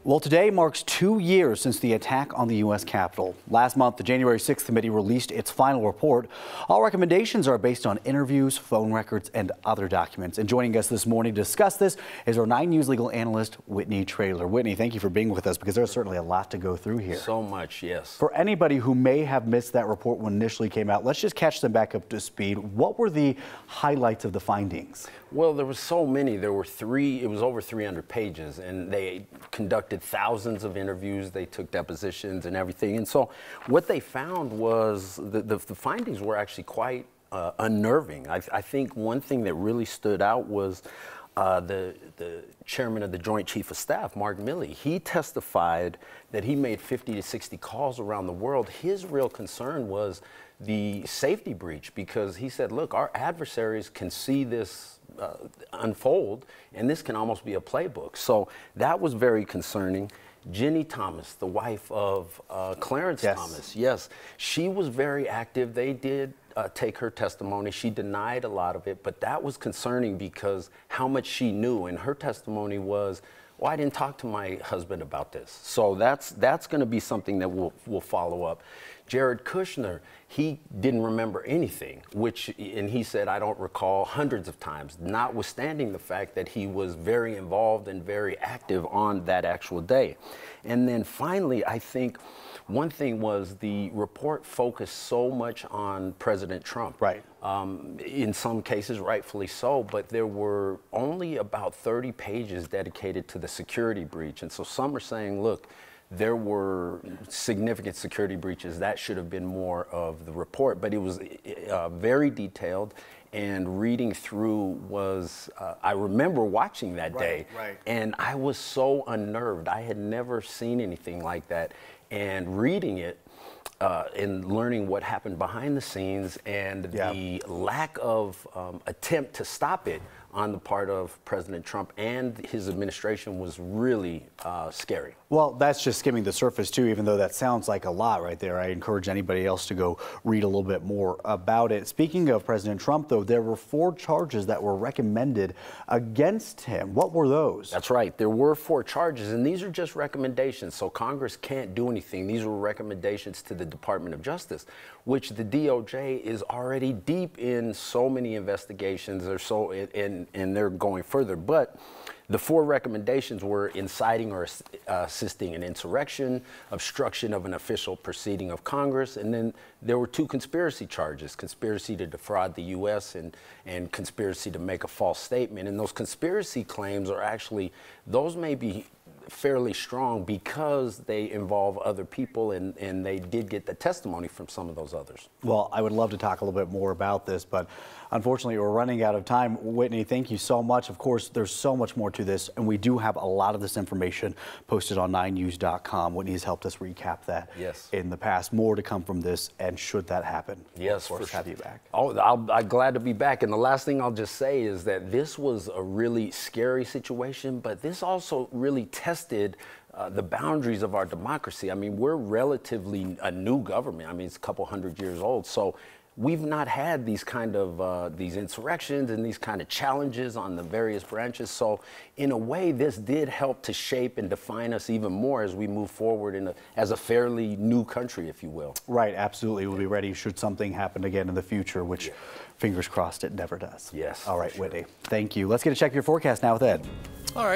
Well, today marks 2 years since the attack on the U.S. Capitol. Last month, the January 6th committee released its final report. All recommendations are based on interviews, phone records, and other documents. And joining us this morning to discuss this is our 9 News legal analyst, Whitney Traylor. Whitney, thank you for being with us because there's certainly a lot to go through here. So much, yes. For anybody who may have missed that report when it initially came out, let's just catch them back up to speed. What were the highlights of the findings? Well, there were so many. There were it was over 300 pages, and they conducted thousands of interviews. They took depositions and everything. And so what they found was the findings were actually quite unnerving. I think one thing that really stood out was the chairman of the Joint Chief of Staff, Mark Milley. He testified that he made 50 to 60 calls around the world. His real concern was the safety breach, because he said, look, our adversaries can see this unfold, and this can almost be a playbook. So that was very concerning. Ginny Thomas, the wife of Clarence Thomas, yes, she was very active. They did take her testimony. She denied a lot of it, but that was concerning because how much she knew, and her testimony was, well, I didn't talk to my husband about this. So that's going to be something that we'll follow up. Jared Kushner, he didn't remember anything, and he said, I don't recall hundreds of times, notwithstanding the fact that he was very involved and very active on that actual day. And then finally, I think one thing was the report focused so much on President Trump. Right. In some cases, rightfully so, but there were only about 30 pages dedicated to the security breach. And so some are saying, look, there were significant security breaches. That should have been more of the report, but it was very detailed, and reading through was, I remember watching that day, and I was so unnerved. I had never seen anything like that, and reading it and learning what happened behind the scenes and the lack of attempt to stop it on the part of President Trump and his administration was really scary. Well, that's just skimming the surface too, even though that sounds like a lot right there. I encourage anybody else to go read a little bit more about it. Speaking of President Trump, though, there were 4 charges that were recommended against him. What were those? That's right. There were 4 charges, and these are just recommendations, so Congress can't do anything. These were recommendations to the Department of Justice, which the DOJ is already deep in so many investigations, and they're going further. But the 4 recommendations were inciting or assisting an insurrection, obstruction of an official proceeding of Congress, and then there were 2 conspiracy charges, conspiracy to defraud the U.S. and conspiracy to make a false statement. And those conspiracy claims are actually, those may be fairly strong because they involve other people, and they did get the testimony from some of those others. Well, I would love to talk a little bit more about this, but unfortunately we're running out of time. Whitney, thank you so much. Of course, there's so much more to this, and we do have a lot of this information posted on 9news.com. Whitney has helped us recap that in the past. More to come from this, and should that happen, yes, of course, have you back. Oh, I'm glad to be back. And the last thing I'll just say is that this was a really scary situation, but this also really tested the boundaries of our democracy. I mean, we're relatively a new government. I mean, it's a couple hundred years old. So we've not had these kind of these insurrections and these kind of challenges on the various branches. So in a way, this did help to shape and define us even more as we move forward as a fairly new country, if you will. Right, absolutely. We'll be ready should something happen again in the future, which fingers crossed it never does. Yes. All right, Whitney, thank you. Let's get a check of your forecast now with Ed. All right.